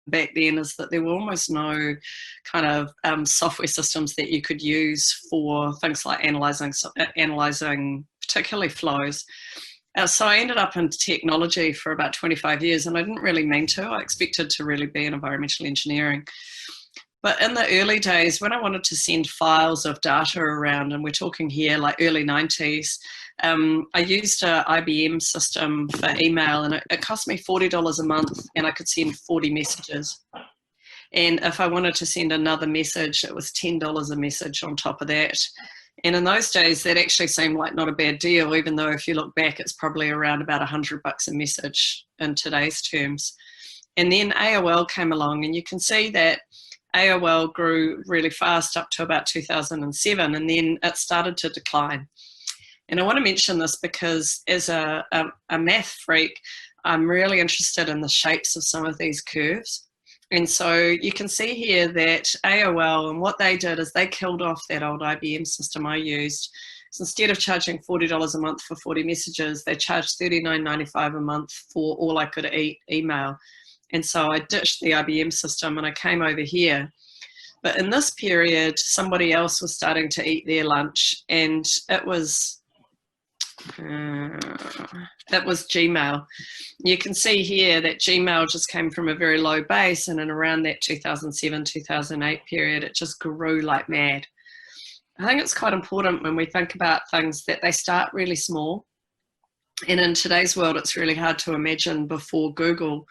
back then is that there were almost no kind of software systems that you could use for things like analysing particularly flows. So I ended up in technology for about 25 years, and I didn't really mean to. I expected to really be in environmental engineering. But in the early days, when I wanted to send files of data around, and we're talking here like early 90s, I used an IBM system for email, and it cost me $40 a month, and I could send 40 messages. And if I wanted to send another message, it was $10 a message on top of that. And in those days, that actually seemed like not a bad deal, even though if you look back, it's probably around about $100 a message in today's terms. And then AOL came along, and you can see that AOL grew really fast up to about 2007, and then it started to decline. And I want to mention this because as a math freak, I'm really interested in the shapes of some of these curves. And so you can see here that AOL, and what they did is they killed off that old IBM system I used. So instead of charging $40 a month for 40 messages, they charged $39.95 a month for all I could email. And so I ditched the IBM system and I came over here. But in this period, somebody else was starting to eat their lunch, and it was Gmail. You can see here that Gmail just came from a very low base, and in around that 2007-2008 period, it just grew like mad. I think it's quite important when we think about things that they start really small. And in today's world, it's really hard to imagine before Google.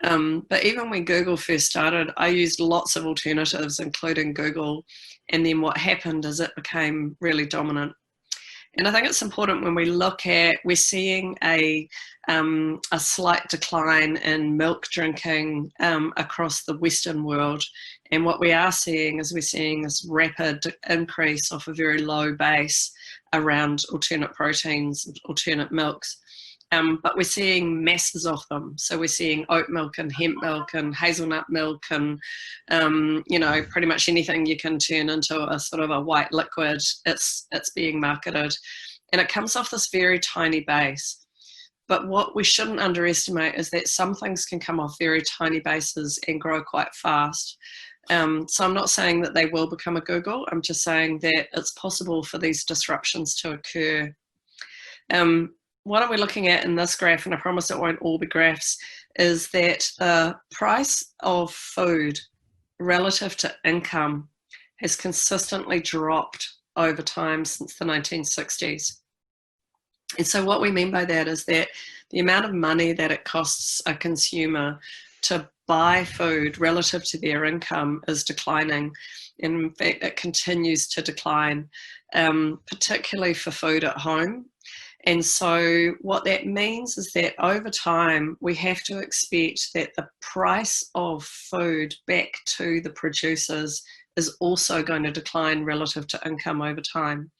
But even when Google first started, I used lots of alternatives, including Google. And then what happened is it became really dominant. And I think it's important when we look at, we're seeing a slight decline in milk drinking across the Western world. And what we are seeing is we're seeing this rapid increase off a very low base around alternate proteins, alternate milks. But we're seeing masses of them. So we're seeing oat milk and hemp milk and hazelnut milk and, you know, pretty much anything you can turn into a sort of a white liquid, it's being marketed. And it comes off this very tiny base. But what we shouldn't underestimate is that some things can come off very tiny bases and grow quite fast. So I'm not saying that they will become a Google. I'm just saying that it's possible for these disruptions to occur. What are we looking at in this graph, and I promise it won't all be graphs, is that the price of food relative to income has consistently dropped over time since the 1960s. And so what we mean by that is that the amount of money that it costs a consumer to buy food relative to their income is declining. And in fact, it continues to decline, particularly for food at home. And so what that means is that over time, we have to expect that the price of food back to the producers is also going to decline relative to income over time.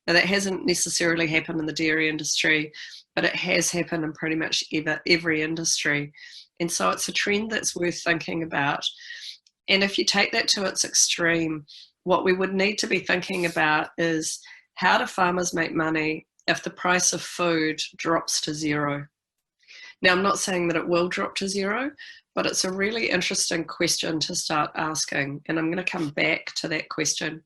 Now, that hasn't necessarily happened in the dairy industry, but it has happened in pretty much every industry. And so it's a trend that's worth thinking about. And if you take that to its extreme, what we would need to be thinking about is, how do farmers make money if the price of food drops to zero? Now, I'm not saying that it will drop to zero, but it's a really interesting question to start asking. And I'm going to come back to that question.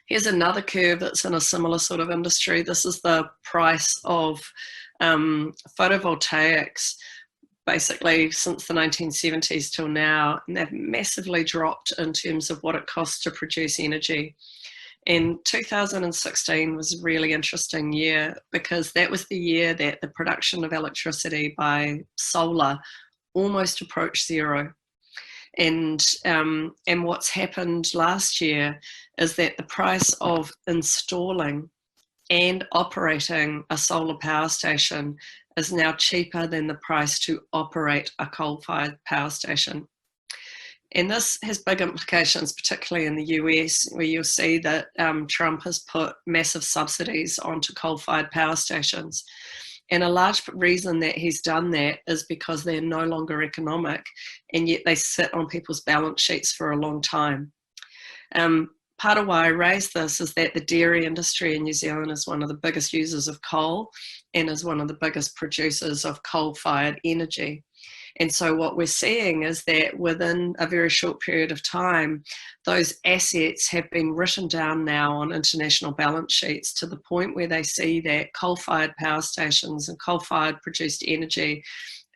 Here's another curve that's in a similar sort of industry. This is the price of photovoltaics, basically since the 1970s till now. And they've massively dropped in terms of what it costs to produce energy. And 2016 was a really interesting year, because that was the year that the production of electricity by solar almost approached zero. And what's happened last year is that the price of installing and operating a solar power station is now cheaper than the price to operate a coal-fired power station. And this has big implications, particularly in the US, where you'll see that Trump has put massive subsidies onto coal-fired power stations. And a large reason that he's done that is because they're no longer economic, and yet they sit on people's balance sheets for a long time. Part of why I raised this is that the dairy industry in New Zealand is one of the biggest users of coal and is one of the biggest producers of coal-fired energy. And so what we're seeing is that within a very short period of time, those assets have been written down now on international balance sheets to the point where they see that coal-fired power stations and coal-fired produced energy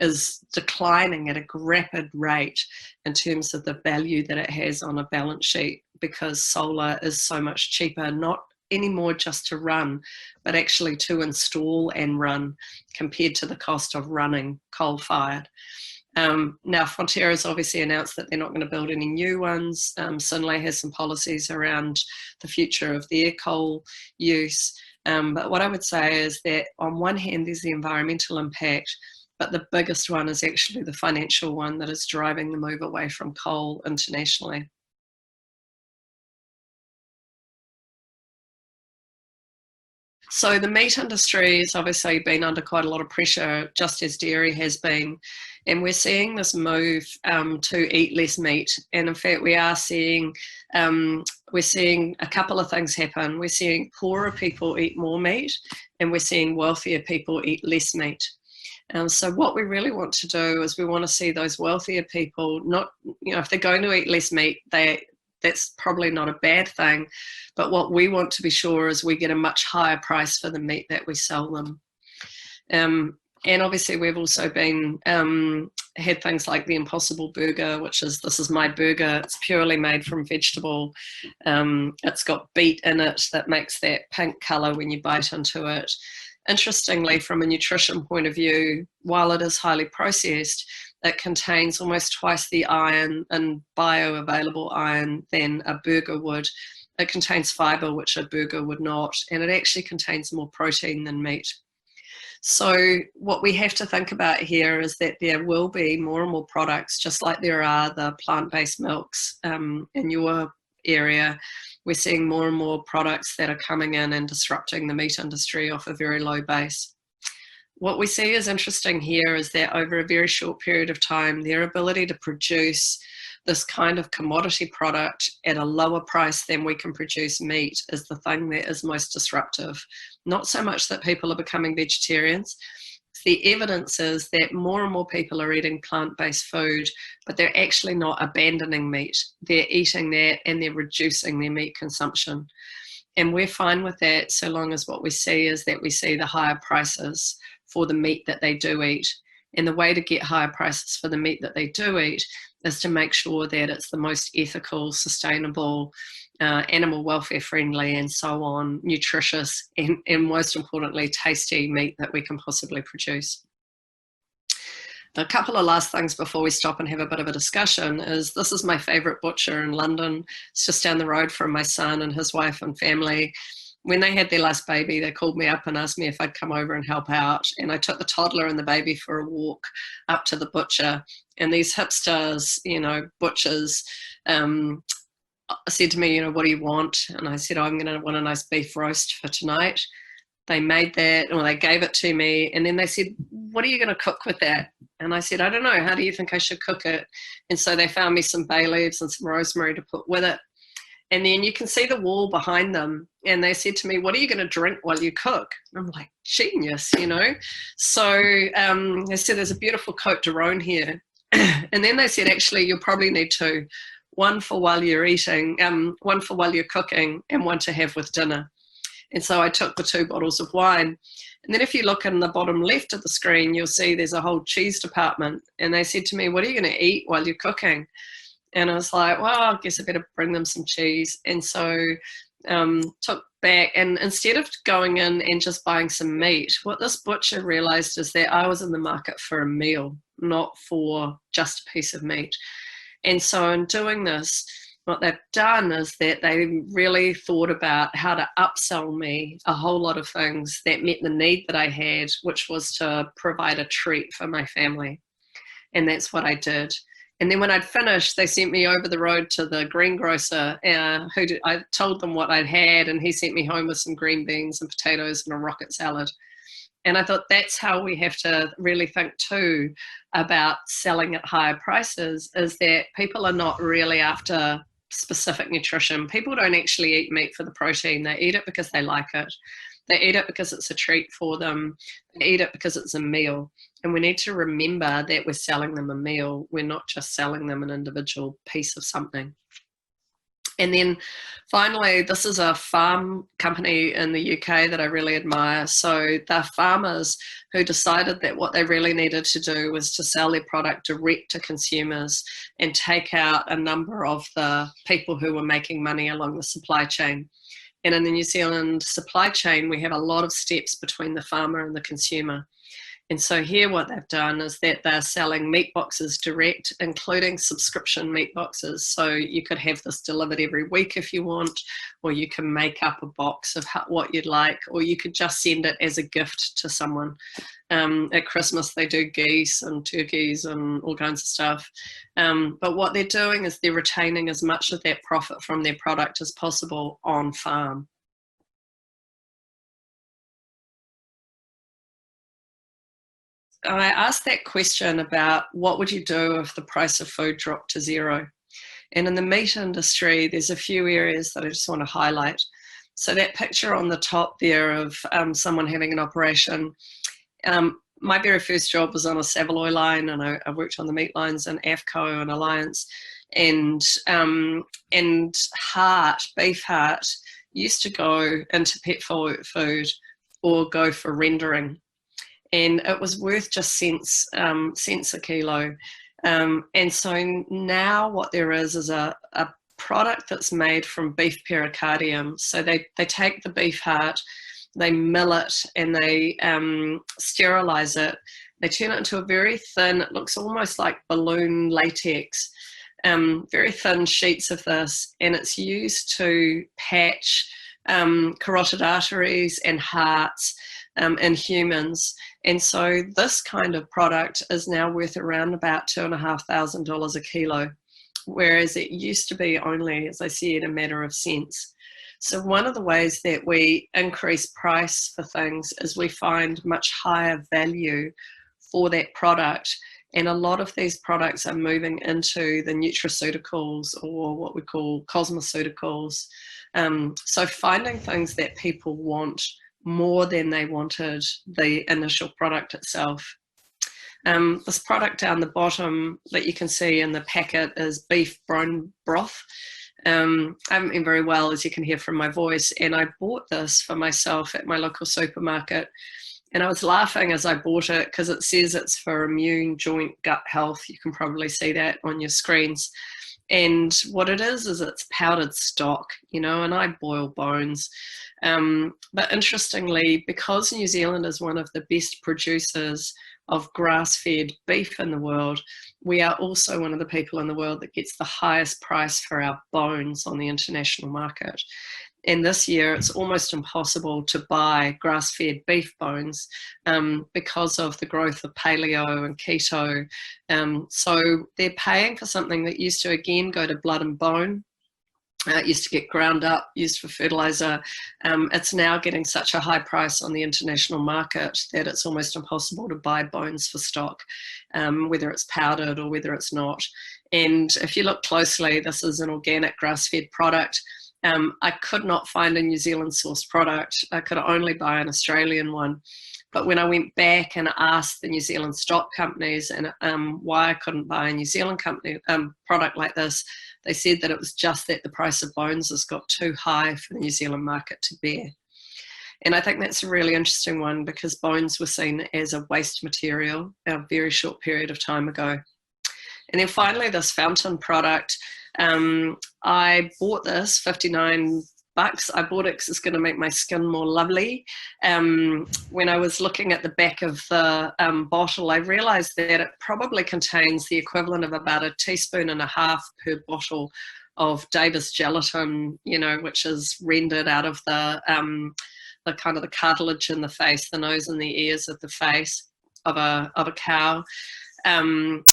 is declining at a rapid rate in terms of the value that it has on a balance sheet, because solar is so much cheaper, not anymore just to run, but actually to install and run compared to the cost of running coal-fired. Now, Fonterra's obviously announced that they're not going to build any new ones. Synlait has some policies around the future of their coal use. But what I would say is that on one hand, there's the environmental impact, but the biggest one is actually the financial one that is driving the move away from coal internationally. So the meat industry has obviously been under quite a lot of pressure, just as dairy has been. And we're seeing this move to eat less meat. And in fact, we're seeing a couple of things happen. We're seeing poorer people eat more meat, and we're seeing wealthier people eat less meat. So what we really want to do is we want to see those wealthier people, not, if they're going to eat less meat, that's probably not a bad thing. But what we want to be sure is we get a much higher price for the meat that we sell them. And obviously we've also been had things like the Impossible Burger, this is my burger. It's purely made from vegetable. It's got beet in it that makes that pink colour when you bite into it. Interestingly, from a nutrition point of view, while it is highly processed, it contains almost twice the iron and bioavailable iron than a burger would. It contains fibre, which a burger would not, and it actually contains more protein than meat. So what we have to think about here is that there will be more and more products, just like there are the plant-based milks in your area. We're seeing more and more products that are coming in and disrupting the meat industry off a very low base. What we see is interesting here is that over a very short period of time, their ability to produce this kind of commodity product at a lower price than we can produce meat is the thing that is most disruptive. Not so much that people are becoming vegetarians. The evidence is that more and more people are eating plant-based food, but they're actually not abandoning meat. They're eating that and they're reducing their meat consumption. And we're fine with that so long as what we see is that we see the higher prices for the meat that they do eat. And the way to get higher prices for the meat that they do eat is to make sure that it's the most ethical, sustainable, animal welfare friendly, and so on, nutritious, and most importantly, tasty meat that we can possibly produce. A couple of last things before we stop and have a bit of a discussion is this is my favourite butcher in London. It's just down the road from my son and his wife and family. When they had their last baby, they called me up and asked me if I'd come over and help out. And I took the toddler and the baby for a walk up to the butcher. And these hipsters, butchers, said to me, what do you want? And I said, I'm going to want a nice beef roast for tonight. They made that, or they gave it to me. And then they said, what are you going to cook with that? And I said, I don't know. How do you think I should cook it? And so they found me some bay leaves and some rosemary to put with it. And then you can see the wall behind them. And they said to me, what are you going to drink while you cook? And I'm like, genius, So they said, there's a beautiful Côte de Rhône here. And then they said, actually, you'll probably need two. One for while you're eating, one for while you're cooking, and one to have with dinner. And so I took the 2 bottles of wine. And then if you look in the bottom left of the screen, you'll see there's a whole cheese department. And they said to me, what are you going to eat while you're cooking? And I was like, well, I guess I better bring them some cheese. And so took back, and instead of going in and just buying some meat, what this butcher realized is that I was in the market for a meal, not for just a piece of meat. And so in doing this, what they've done is that they really thought about how to upsell me a whole lot of things that met the need that I had, which was to provide a treat for my family. And that's what I did. And then when I'd finished, they sent me over the road to the greengrocer, I told them what I'd had, and he sent me home with some green beans and potatoes and a rocket salad. And I thought that's how we have to really think too about selling at higher prices, is that people are not really after specific nutrition. People don't actually eat meat for the protein. They eat it because they like it. They eat it because it's a treat for them. They eat it because it's a meal. And we need to remember that we're selling them a meal. We're not just selling them an individual piece of something. And then finally, this is a farm company in the UK that I really admire. So they're farmers who decided that what they really needed to do was to sell their product direct to consumers and take out a number of the people who were making money along the supply chain. And in the New Zealand supply chain, we have a lot of steps between the farmer and the consumer. And so here what they've done is that they're selling meat boxes direct, including subscription meat boxes. So you could have this delivered every week if you want, or you can make up a box of what you'd like, or you could just send it as a gift to someone. At Christmas, they do geese and turkeys and all kinds of stuff. But what they're doing is they're retaining as much of that profit from their product as possible on farm. I asked that question about what would you do if the price of food dropped to zero? And in the meat industry, there's a few areas that I just want to highlight. So that picture on the top there of someone having an operation, my very first job was on a Saveloy line, and I worked on the meat lines in AFCO and Alliance, and beef heart used to go into pet food or go for rendering. And it was worth just cents a kilo. And so now what there is a product that's made from beef pericardium. So they take the beef heart, they mill it, and they sterilize it. They turn it into a very thin, it looks almost like balloon latex, very thin sheets of this, and it's used to patch carotid arteries and hearts in humans. And so this kind of product is now worth around about $2,500 a kilo, whereas it used to be only, as I said, a matter of cents. So one of the ways that we increase price for things is we find much higher value for that product. And a lot of these products are moving into the nutraceuticals, or what we call cosmeceuticals. So finding things that people want more than they wanted the initial product itself. This product down the bottom that you can see in the packet is beef bone broth. I haven't been very well, as you can hear from my voice, and I bought this for myself at my local supermarket. And I was laughing as I bought it because it says it's for immune, joint, gut health. You can probably see that on your screens. And what it is it's powdered stock, and I boil bones. But interestingly, because New Zealand is one of the best producers of grass-fed beef in the world, we are also one of the people in the world that gets the highest price for our bones on the international market. And this year, it's almost impossible to buy grass-fed beef bones because of the growth of paleo and keto. So they're paying for something that used to, again, go to blood and bone. It used to get ground up, used for fertilizer. It's now getting such a high price on the international market that it's almost impossible to buy bones for stock, whether it's powdered or whether it's not. And if you look closely, this is an organic grass-fed product. I could not find a New Zealand sourced product. I could only buy an Australian one. But when I went back and asked the New Zealand stock companies and why I couldn't buy a New Zealand company product like this, they said that it was just that the price of bones has got too high for the New Zealand market to bear. And I think that's a really interesting one because bones were seen as a waste material a very short period of time ago. And then finally, this fountain product, I bought this, 59 bucks. I bought it because it's going to make my skin more lovely. When I was looking at the back of the bottle, I realized that it probably contains the equivalent of about 1.5 teaspoons per bottle of Davis gelatin, which is rendered out of the kind of the cartilage in the face, the nose and the ears of the face of a cow. And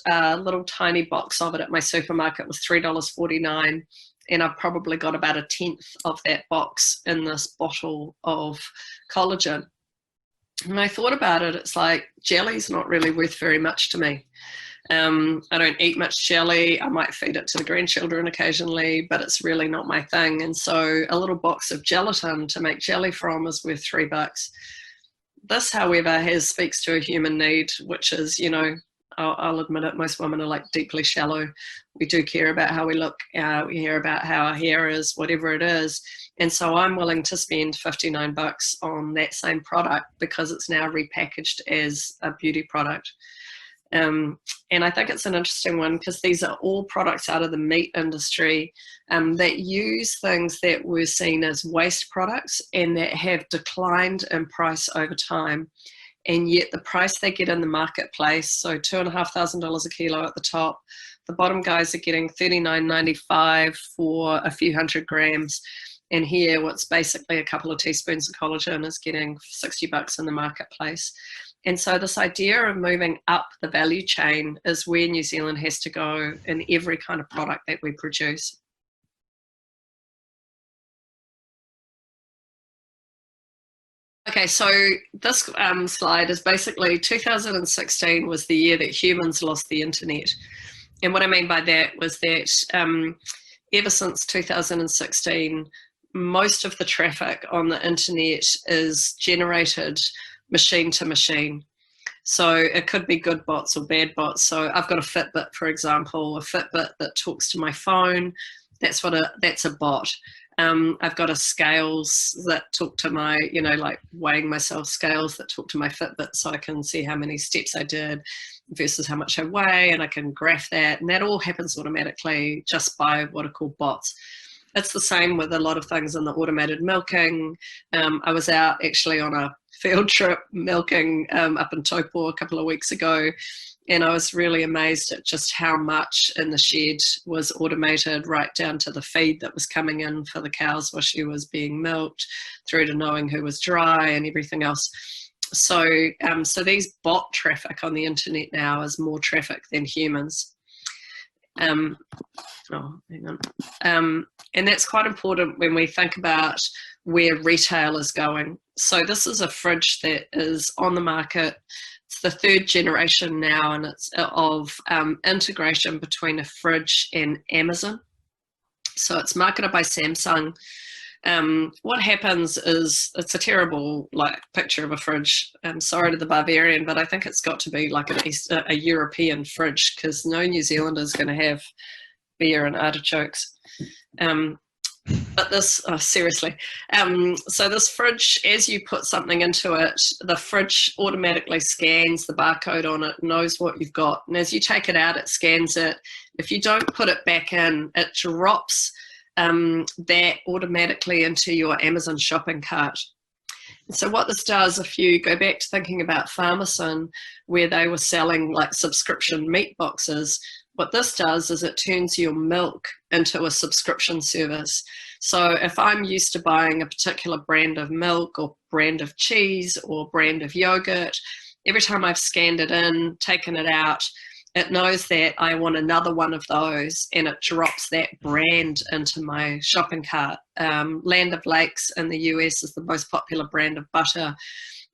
a little tiny box of it at my supermarket was $3.49. And I've probably got about 1/10 of that box in this bottle of collagen. And I thought about it, it's like jelly's not really worth very much to me. I don't eat much jelly. I might feed it to the grandchildren occasionally, but it's really not my thing. And so a little box of gelatin to make jelly from is worth $3. This, however, speaks to a human need, which is, you know, I'll admit it, most women are like deeply shallow. We do care about how we look. We care about how our hair is, whatever it is. And so I'm willing to spend $59 on that same product because it's now repackaged as a beauty product. And I think it's an interesting one because these are all products out of the meat industry that use things that were seen as waste products and that have declined in price over time. And yet the price they get in the marketplace, so $2,500 a kilo at the top, the bottom guys are getting $39.95 for a few hundred grams. And here, what's basically a couple of teaspoons of collagen is getting $60 in the marketplace. And so this idea of moving up the value chain is where New Zealand has to go in every kind of product that we produce. Okay, so this slide is basically 2016 was the year that humans lost the internet. And what I mean by that was that ever since 2016, most of the traffic on the internet is generated machine to machine. So it could be good bots or bad bots. So I've got a Fitbit, for example, a Fitbit that talks to my phone. That's a bot. I've got a scales that talk to my, you know, like weighing myself scales that talk to my Fitbit so I can see how many steps I did versus how much I weigh, and I can graph that. And that all happens automatically just by what are called bots. It's the same with a lot of things in the automated milking. I was out actually on a field trip milking up in Taupo a couple of weeks ago, and I was really amazed at just how much in the shed was automated, right down to the feed that was coming in for the cows while she was being milked, through to knowing who was dry and everything else. So, so these bot traffic on the internet now is more traffic than humans. And that's quite important when we think about where retail is going. So this is a fridge that is on the market. It's the third generation now, and it's of integration between a fridge and Amazon. So it's marketed by Samsung. What happens is, it's a terrible picture of a fridge. I'm sorry to the Bavarian, but I think it's got to be like a European fridge, because no New Zealander is going to have beer and artichokes. But this, seriously. So this fridge, as you put something into it, the fridge automatically scans the barcode on it, knows what you've got. And as you take it out, it scans it. If you don't put it back in, it drops that automatically into your Amazon shopping cart. And so what this does, if you go back to thinking about Pharmacin, where they were selling like subscription meat boxes, what this does is it turns your milk into a subscription service. So if I'm used to buying a particular brand of milk or brand of cheese or brand of yogurt, every time I've scanned it in, taken it out, it knows that I want another one of those, and it drops that brand into my shopping cart. Land of Lakes in the US is the most popular brand of butter.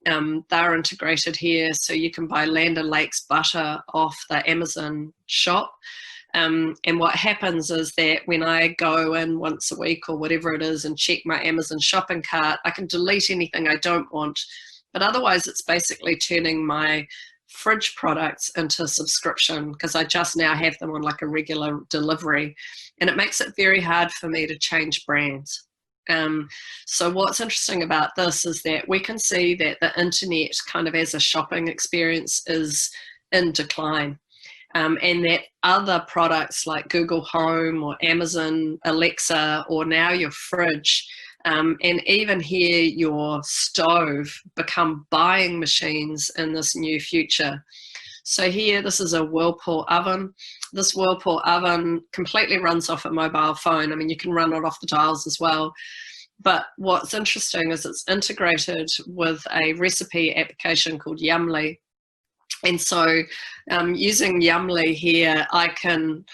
They're integrated here, so you can buy Land O'Lakes butter off the Amazon shop. And what happens is that when I go in once a week or whatever it is and check my Amazon shopping cart, I can delete anything I don't want. But otherwise, it's basically turning my fridge products into subscription, because I just now have them on like a regular delivery. And it makes it very hard for me to change brands. So what's interesting about this is that we can see that the internet kind of as a shopping experience is in decline, and that other products like Google Home or Amazon Alexa, or now your fridge, and even here your stove, become buying machines in this new future. So here, this is a Whirlpool oven. This Whirlpool oven completely runs off a mobile phone. I mean, you can run it off the dials as well. But what's interesting is it's integrated with a recipe application called Yumly. And so using Yumly here, I can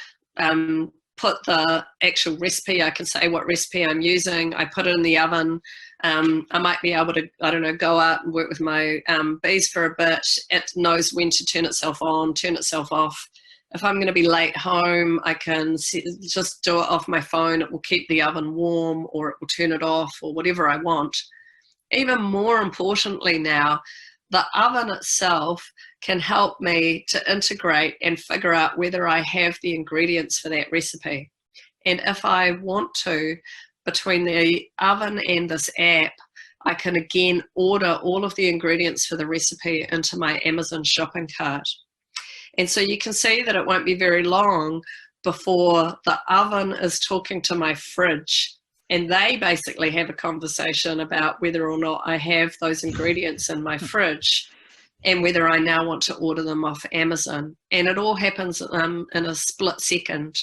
put the actual recipe, I can say what recipe I'm using, I put it in the oven. I might be able to, I don't know, go out and work with my bees for a bit. It knows when to turn itself on, turn itself off. If I'm going to be late home, I can just do it off my phone. It will keep the oven warm, or it will turn it off, or whatever I want. Even more importantly now, the oven itself can help me to integrate and figure out whether I have the ingredients for that recipe. And if I want to, between the oven and this app, I can again order all of the ingredients for the recipe into my Amazon shopping cart. And so you can see that it won't be very long before the oven is talking to my fridge, and they basically have a conversation about whether or not I have those ingredients in my fridge and whether I now want to order them off Amazon. And it all happens in a split second.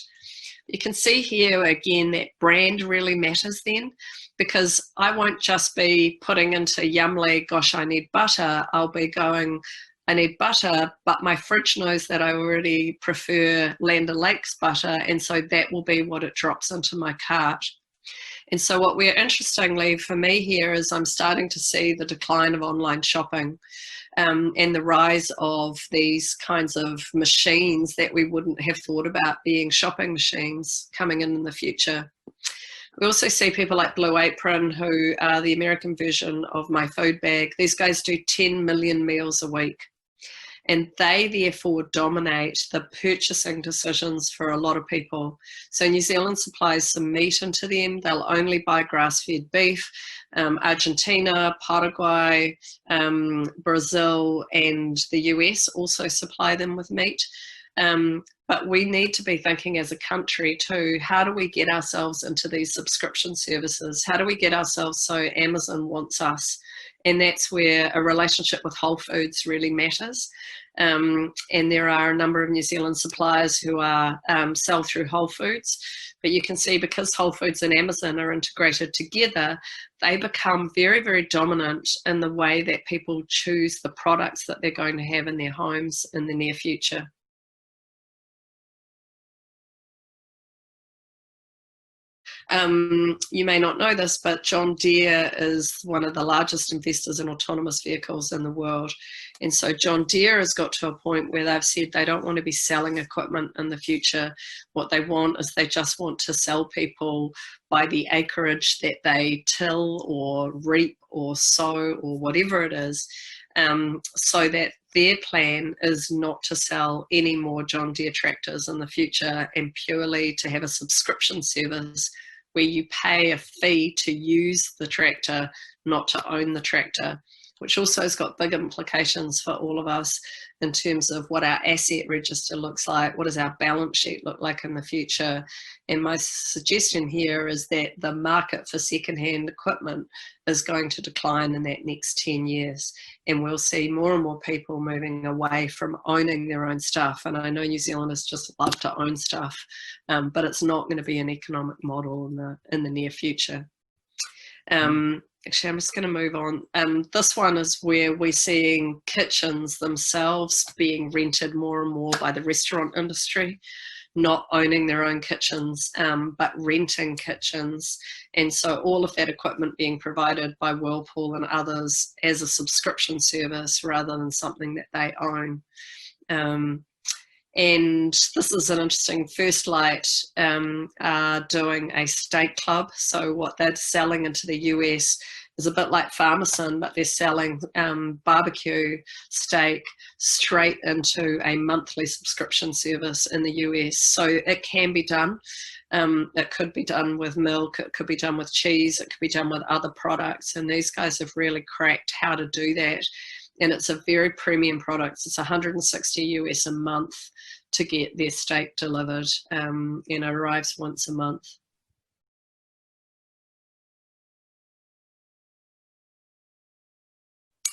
You can see here again that brand really matters then, because I won't just be putting into Yumly, gosh, I need butter. I'll be going, I need butter, but my fridge knows that I already prefer Land O'Lakes butter, and so that will be what it drops into my cart. And so what we're, interestingly for me here, is I'm starting to see the decline of online shopping and the rise of these kinds of machines that we wouldn't have thought about being shopping machines coming in the future. We also see people like Blue Apron, who are the American version of My Food Bag. These guys do 10 million meals a week, and they therefore dominate the purchasing decisions for a lot of people. So New Zealand supplies some meat into them. They'll only buy grass-fed beef. Argentina, Paraguay, Brazil, and the US also supply them with meat. But we need to be thinking as a country too, how do we get ourselves into these subscription services? How do we get ourselves so Amazon wants us? And that's where a relationship with Whole Foods really matters. And there are a number of New Zealand suppliers who are sell through Whole Foods. But you can see, because Whole Foods and Amazon are integrated together, they become very, very dominant in the way that people choose the products that they're going to have in their homes in the near future. You may not know this, but John Deere is one of the largest investors in autonomous vehicles in the world. And so John Deere has got to a point where they've said they don't want to be selling equipment in the future. What they want is, they just want to sell people by the acreage that they till or reap or sow or whatever it is, so that their plan is not to sell any more John Deere tractors in the future, and purely to have a subscription service where you pay a fee to use the tractor, not to own the tractor, which also has got big implications for all of us in terms of what our asset register looks like, what does our balance sheet look like in the future. And my suggestion here is that the market for secondhand equipment is going to decline in that next 10 years. And we'll see more and more people moving away from owning their own stuff. And I know New Zealanders just love to own stuff, but it's not going to be an economic model in the near future. Actually, I'm just going to move on. This one is where we're seeing kitchens themselves being rented more and more by the restaurant industry, not owning their own kitchens, but renting kitchens. And so all of that equipment being provided by Whirlpool and others as a subscription service rather than something that they own. And this is an interesting. First Light are doing a steak club. So what they're selling into the US is a bit like Farmerson, but they're selling barbecue steak straight into a monthly subscription service in the US. So it can be done. It could be done with milk, it could be done with cheese, it could be done with other products. And these guys have really cracked how to do that. And it's a very premium product. It's 160 US a month to get their steak delivered, and it arrives once a month.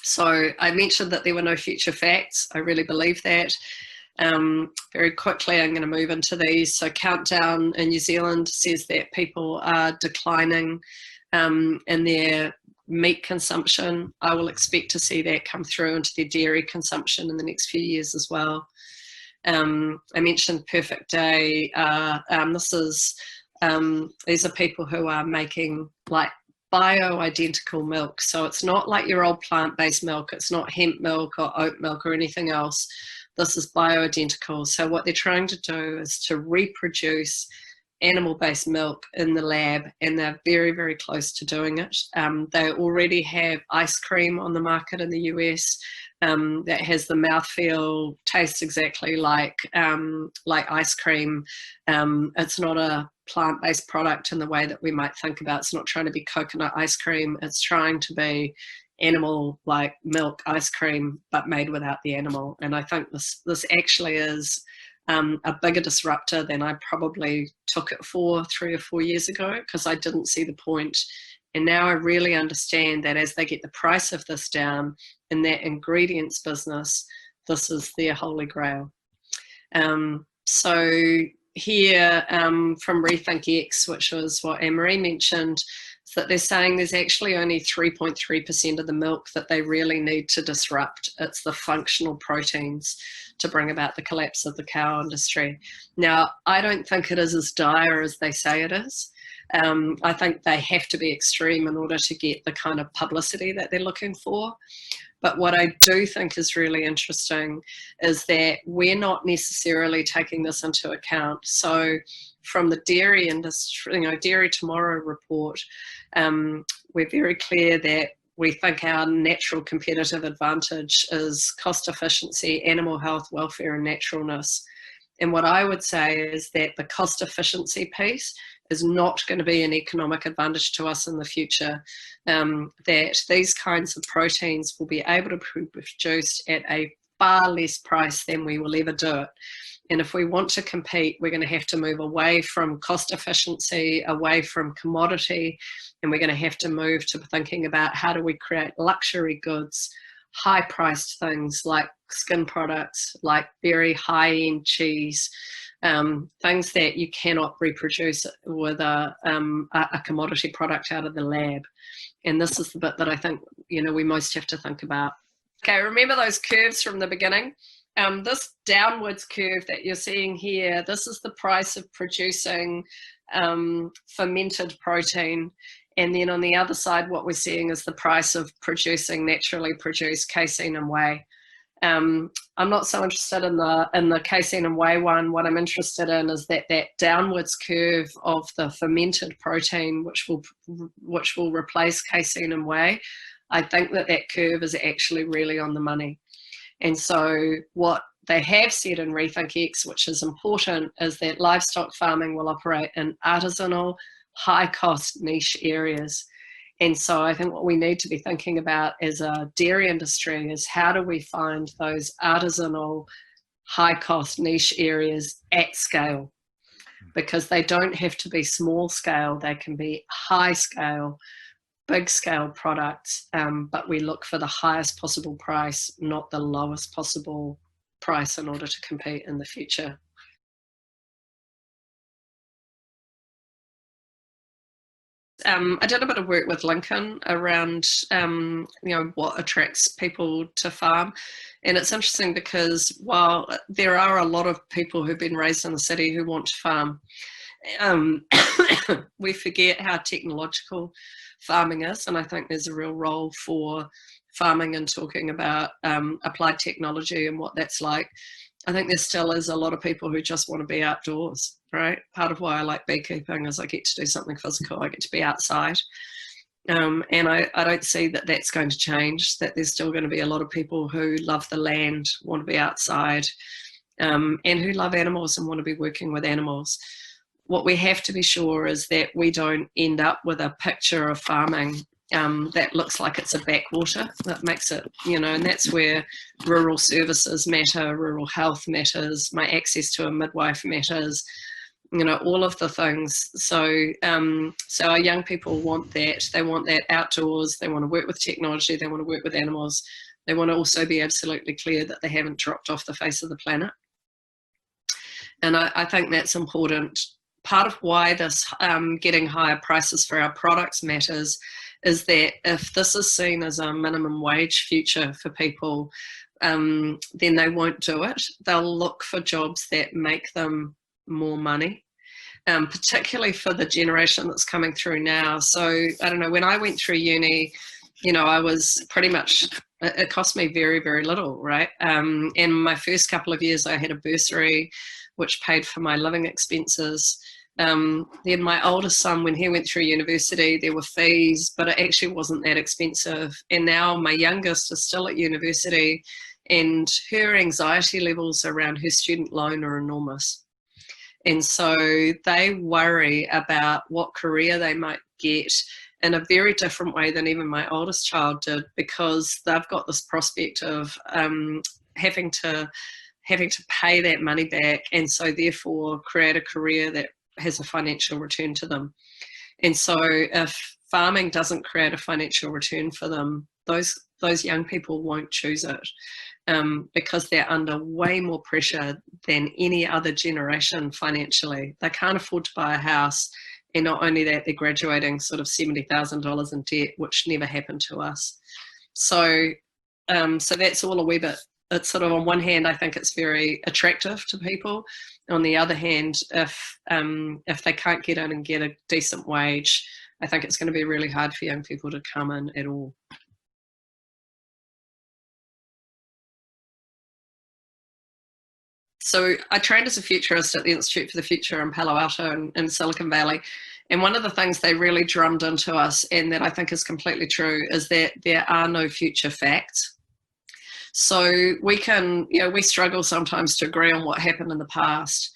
So I mentioned that there were no future facts. I really believe that. Very quickly, I'm going to move into these. So Countdown in New Zealand says that people are declining in their meat consumption. I will expect to see that come through into their dairy consumption in the next few years as well. I mentioned Perfect Day. These are people who are making like bioidentical milk. So it's not like your old plant-based milk. It's not hemp milk or oat milk or anything else. this is bioidentical. So what they're trying to do is to reproduce animal-based milk in the lab, and they're very, very close to doing it. They already have ice cream on the market in the US that has the mouthfeel, tastes exactly like ice cream. It's not a plant-based product in the way that we might think about. It's not trying to be coconut ice cream. It's trying to be animal like milk ice cream, but made without the animal. And I think this actually is a bigger disruptor than I probably took it for 3 or 4 years ago, because I didn't see the point. And now I really understand that as they get the price of this down in that ingredients business, this is their holy grail. So here from Rethink X, which was what Anne-Marie mentioned, is that they're saying there's actually only 3.3% of the milk that they really need to disrupt. It's the functional proteins to bring about the collapse of the cow industry. Now, I don't think it is as dire as they say it is. I think they have to be extreme in order to get the kind of publicity that they're looking for. But what I do think is really interesting is that we're not necessarily taking this into account. So from the dairy industry, Dairy Tomorrow report, we're very clear that we think our natural competitive advantage is cost efficiency, animal health, welfare, and naturalness. And what I would say is that the cost efficiency piece is not going to be an economic advantage to us in the future, that these kinds of proteins will be able to be produced at a far less price than we will ever do it. And if we want to compete, we're going to have to move away from cost efficiency, away from commodity, and we're going to have to move to thinking about how do we create luxury goods, high-priced things like skin products, like very high-end cheese, things that you cannot reproduce with a commodity product out of the lab. And this is the bit that I think, we most have to think about. Okay, remember those curves from the beginning? This downwards curve that you're seeing here, this is the price of producing fermented protein. And then on the other side, what we're seeing is the price of producing naturally produced casein and whey. I'm not so interested in the casein and whey one. What I'm interested in is that downwards curve of the fermented protein, which will replace casein and whey. I think that curve is actually really on the money. And so what they have said in Rethink X, which is important, is that livestock farming will operate in artisanal, high-cost niche areas. And so I think what we need to be thinking about as a dairy industry is how do we find those artisanal, high-cost niche areas at scale? Because they don't have to be small scale, they can be high scale, big scale products, but we look for the highest possible price, not the lowest possible price, in order to compete in the future. I did a bit of work with Lincoln around, what attracts people to farm. And it's interesting because while there are a lot of people who've been raised in the city who want to farm, we forget how technological farming is. And I think there's a real role for farming and talking about applied technology and what that's like. I think there still is a lot of people who just want to be outdoors, right? Part of why I like beekeeping is I get to do something physical. I get to be outside. And I don't see that that's going to change, that there's still going to be a lot of people who love the land, want to be outside, and who love animals and want to be working with animals. What we have to be sure is that we don't end up with a picture of farming that looks like it's a backwater. That makes it, and that's where rural services matter, rural health matters, my access to a midwife matters, all of the things. So our young people want that. They want that outdoors. They want to work with technology. They want to work with animals. They want to also be absolutely clear that they haven't dropped off the face of the planet. And I think that's important. Part of why this getting higher prices for our products matters is that if this is seen as a minimum wage future for people, then they won't do it. They'll look for jobs that make them more money, particularly for the generation that's coming through now. So I don't know, when I went through uni, I was pretty much It cost me very, very little, right? And my first couple of years, I had a bursary, which paid for my living expenses. Then my oldest son, when he went through university, there were fees, but it actually wasn't that expensive. And now my youngest is still at university, and her anxiety levels around her student loan are enormous. And so they worry about what career they might get in a very different way than even my oldest child did, because they've got this prospect of having to pay that money back, and so therefore create a career that has a financial return to them. And so if farming doesn't create a financial return for them, those young people won't choose it, because they're under way more pressure than any other generation financially. They can't afford to buy a house, and not only that, they're graduating sort of $70,000 in debt, which never happened to us. So so that's all a wee bit. It's sort of, on one hand, I think it's very attractive to people. On the other hand, if they can't get in and get a decent wage, I think it's going to be really hard for young people to come in at all. So I trained as a futurist at the Institute for the Future in Palo Alto in Silicon Valley. And one of the things they really drummed into us, and that I think is completely true, is that there are no future facts. So we can, we struggle sometimes to agree on what happened in the past.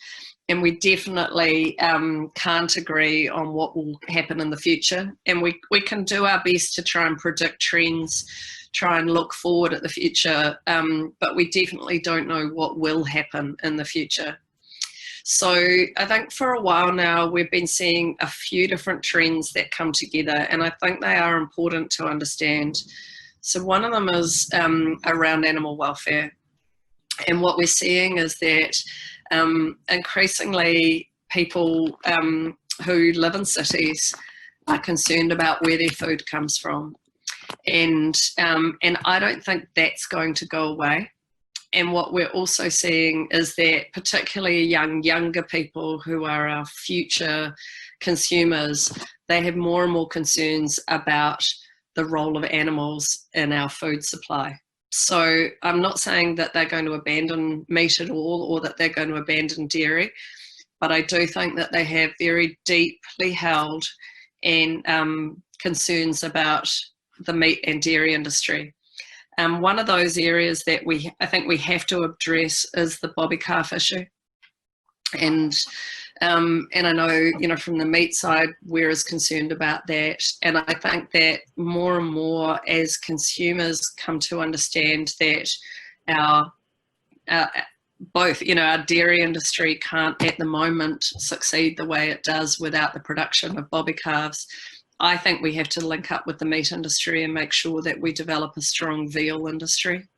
And we definitely can't agree on what will happen in the future. And we can do our best to try and predict trends, try and look forward at the future, but we definitely don't know what will happen in the future. So I think for a while now, we've been seeing a few different trends that come together, and I think they are important to understand. So one of them is around animal welfare. And what we're seeing is that increasingly people who live in cities are concerned about where their food comes from. And I don't think that's going to go away. And what we're also seeing is that particularly younger people who are our future consumers, they have more and more concerns about the role of animals in our food supply. So I'm not saying that they're going to abandon meat at all, or that they're going to abandon dairy, but I do think that they have very deeply held and concerns about the meat and dairy industry. One of those areas that I think we have to address is the bobby calf issue. And I know, from the meat side, we're as concerned about that. And I think that more and more as consumers come to understand that our dairy industry can't at the moment succeed the way it does without the production of bobby calves, I think we have to link up with the meat industry and make sure that we develop a strong veal industry.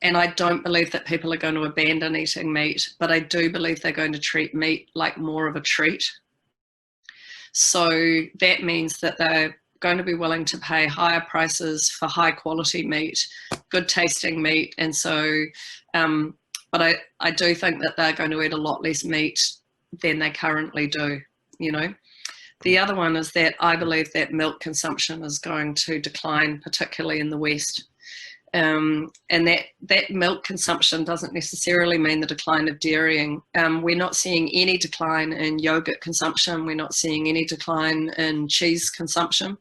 And I don't believe that people are going to abandon eating meat, but I do believe they're going to treat meat like more of a treat. So that means that they're going to be willing to pay higher prices for high quality meat, good tasting meat. And so, but I do think that they're going to eat a lot less meat than they currently do, The other one is that I believe that milk consumption is going to decline, particularly in the West. And that milk consumption doesn't necessarily mean the decline of dairying. We're not seeing any decline in yogurt consumption. We're not seeing any decline in cheese consumption.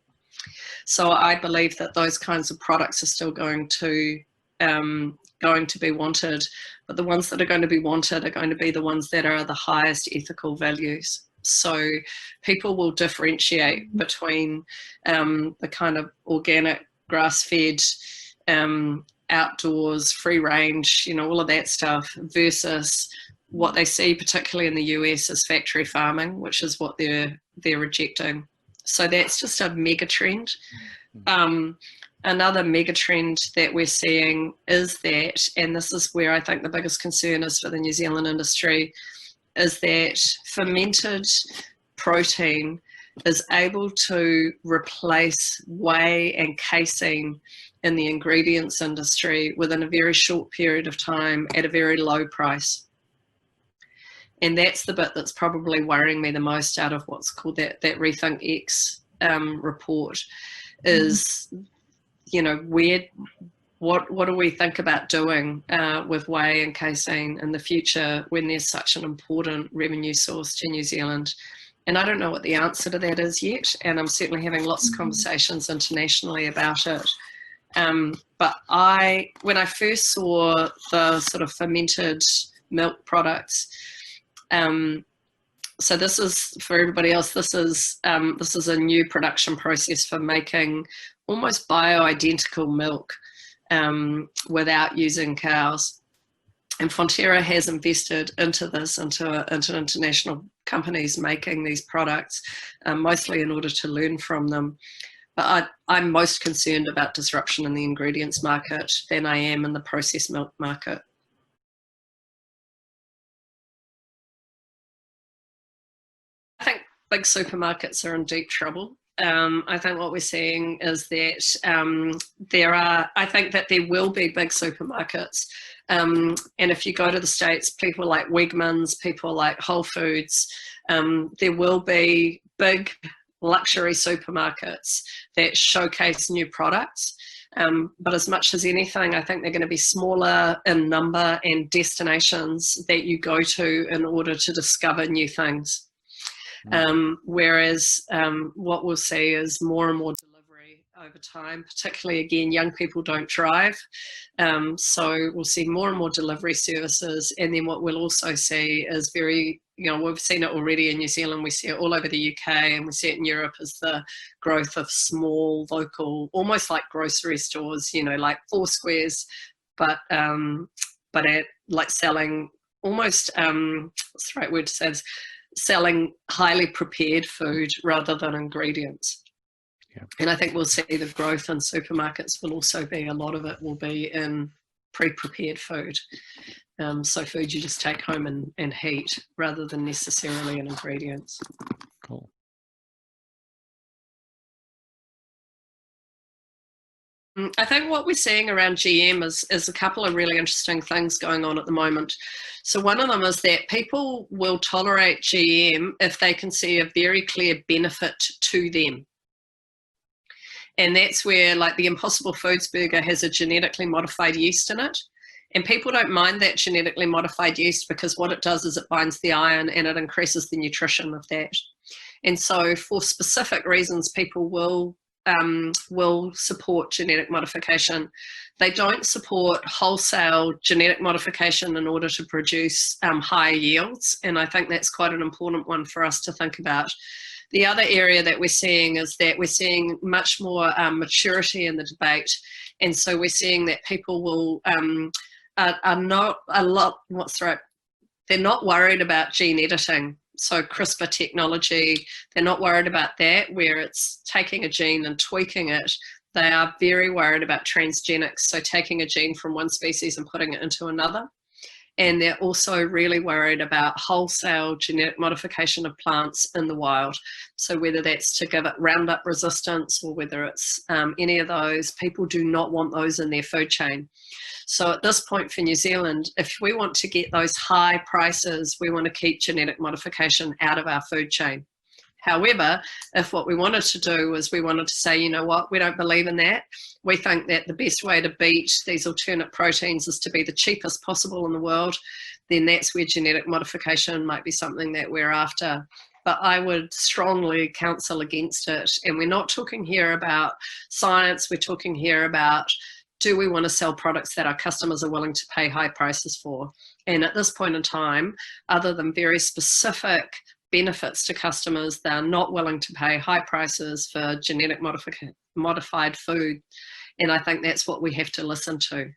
So I believe that those kinds of products are still going to be wanted, but the ones that are going to be wanted are going to be the ones that are the highest ethical values. So people will differentiate between the kind of organic, grass-fed, outdoors, free range, all of that stuff, versus what they see, particularly in the US, as factory farming, which is what they're rejecting. So that's just a mega trend. Another mega trend that we're seeing is that, and this is where I think the biggest concern is for the New Zealand industry, is that fermented protein is able to replace whey and casein in the ingredients industry within a very short period of time at a very low price. And that's the bit that's probably worrying me the most out of what's called that Rethink X report, is you know, what do we think about doing with whey and casein in the future when there's such an important revenue source to New Zealand? And I don't know what the answer to that is yet, and I'm certainly having lots of conversations internationally about it. But when I first saw the sort of fermented milk products, so this is, for everybody else, this is a new production process for making almost bioidentical milk without using cows. And Fonterra has invested into this, into international companies making these products, mostly in order to learn from them. But I'm most concerned about disruption in the ingredients market than I am in the processed milk market. I think big supermarkets are in deep trouble. I think what we're seeing is that I think that there will be big supermarkets. And if you go to the States, people like Wegmans, people like Whole Foods, there will be big luxury supermarkets that showcase new products. But as much as anything, I think they're going to be smaller in number and destinations that you go to in order to discover new things. Whereas what we'll see is more and more delivery over time, particularly, again, young people don't drive. So we'll see more and more delivery services. And then what we'll also see is we've seen it already in New Zealand, we see it all over the UK, and we see it in Europe, is the growth of small, local, almost like grocery stores, like Four Squares, but at like selling almost, what's the right word to say, selling highly prepared food rather than ingredients. Yeah. And I think we'll see the growth in supermarkets will also be, a lot of it will be in pre-prepared food. So food you just take home and heat rather than necessarily in ingredients. Cool. I think what we're seeing around GM is a couple of really interesting things going on at the moment. So one of them is that people will tolerate GM if they can see a very clear benefit to them. And that's where, like, the Impossible Foods burger has a genetically modified yeast in it. And people don't mind that genetically modified yeast because what it does is it binds the iron and it increases the nutrition of that. And so for specific reasons, people will support genetic modification. They don't support wholesale genetic modification in order to produce higher yields. And I think that's quite an important one for us to think about. The other area that we're seeing is that we're seeing much more maturity in the debate. And so we're seeing that people will are not a lot, they're not worried about gene editing. So CRISPR technology, they're not worried about that, where it's taking a gene and tweaking it. They are very worried about transgenics, so taking a gene from one species and putting it into another. And they're also really worried about wholesale genetic modification of plants in the wild. So whether that's to give it Roundup resistance or whether it's any of those, people do not want those in their food chain. So at this point for New Zealand, if we want to get those high prices, we want to keep genetic modification out of our food chain. However, if what we wanted to do was we wanted to say, you know what, we don't believe in that. We think that the best way to beat these alternate proteins is to be the cheapest possible in the world, then that's where genetic modification might be something that we're after. But I would strongly counsel against it. And we're not talking here about science, we're talking here about, do we want to sell products that our customers are willing to pay high prices for? And at this point in time, other than very specific benefits to customers, they're not willing to pay high prices for genetic modified food. And I think that's what we have to listen to.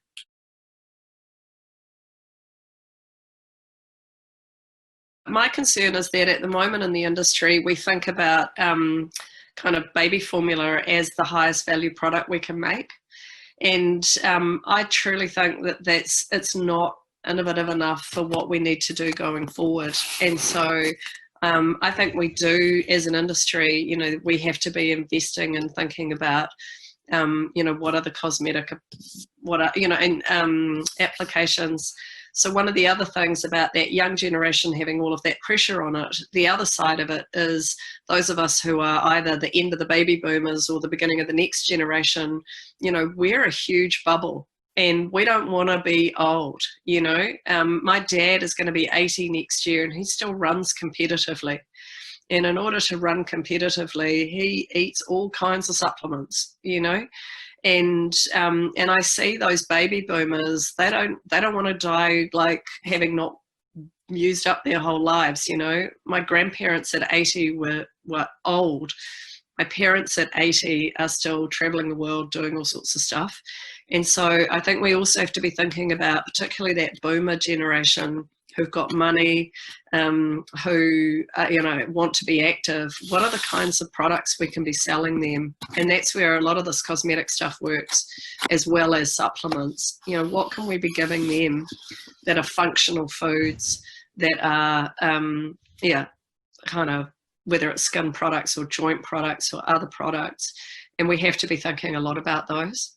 My concern is that at the moment in the industry, we think about kind of baby formula as the highest value product we can make. And I truly think that it's not innovative enough for what we need to do going forward. And so I think we do, as an industry, we have to be investing and thinking about, what are the cosmetic, applications. So one of the other things about that young generation having all of that pressure on it, the other side of it is those of us who are either the end of the baby boomers or the beginning of the next generation, you know, we're a huge bubble. And we don't want to be old, you know. My dad is going to be 80 next year and he still runs competitively. And in order to run competitively, he eats all kinds of supplements, you know. And I see those baby boomers, they don't want to die like having not used up their whole lives, you know. My grandparents at 80 were old. My parents at 80 are still traveling the world doing all sorts of stuff. And so I think we also have to be thinking about particularly that boomer generation who've got money, who you know, want to be active. What are the kinds of products we can be selling them? And that's where a lot of this cosmetic stuff works, as well as supplements. You know, what can we be giving them that are functional foods, that are, kind of, whether it's skin products or joint products or other products. And we have to be thinking a lot about those.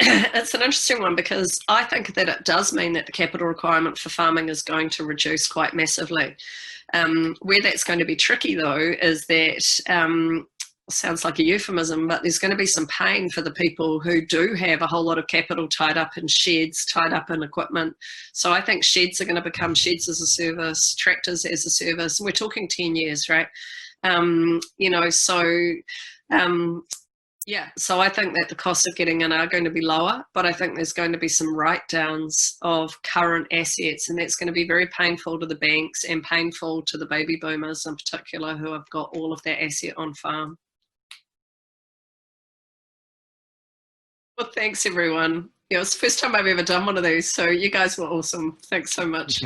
It's an interesting one because I think that it does mean that the capital requirement for farming is going to reduce quite massively. Where that's going to be tricky though is that, sounds like a euphemism, but there's going to be some pain for the people who do have a whole lot of capital tied up in sheds, tied up in equipment. So I think sheds are going to become sheds as a service, tractors as a service, and we're talking 10 years, right? You know, so yeah, so I think that the costs of getting in are going to be lower, but I think there's going to be some write-downs of current assets, and that's going to be very painful to the banks and painful to the baby boomers in particular who have got all of their asset on farm. Well, thanks everyone. Yeah, it was the first time I've ever done one of these, so you guys were awesome. Thanks so much.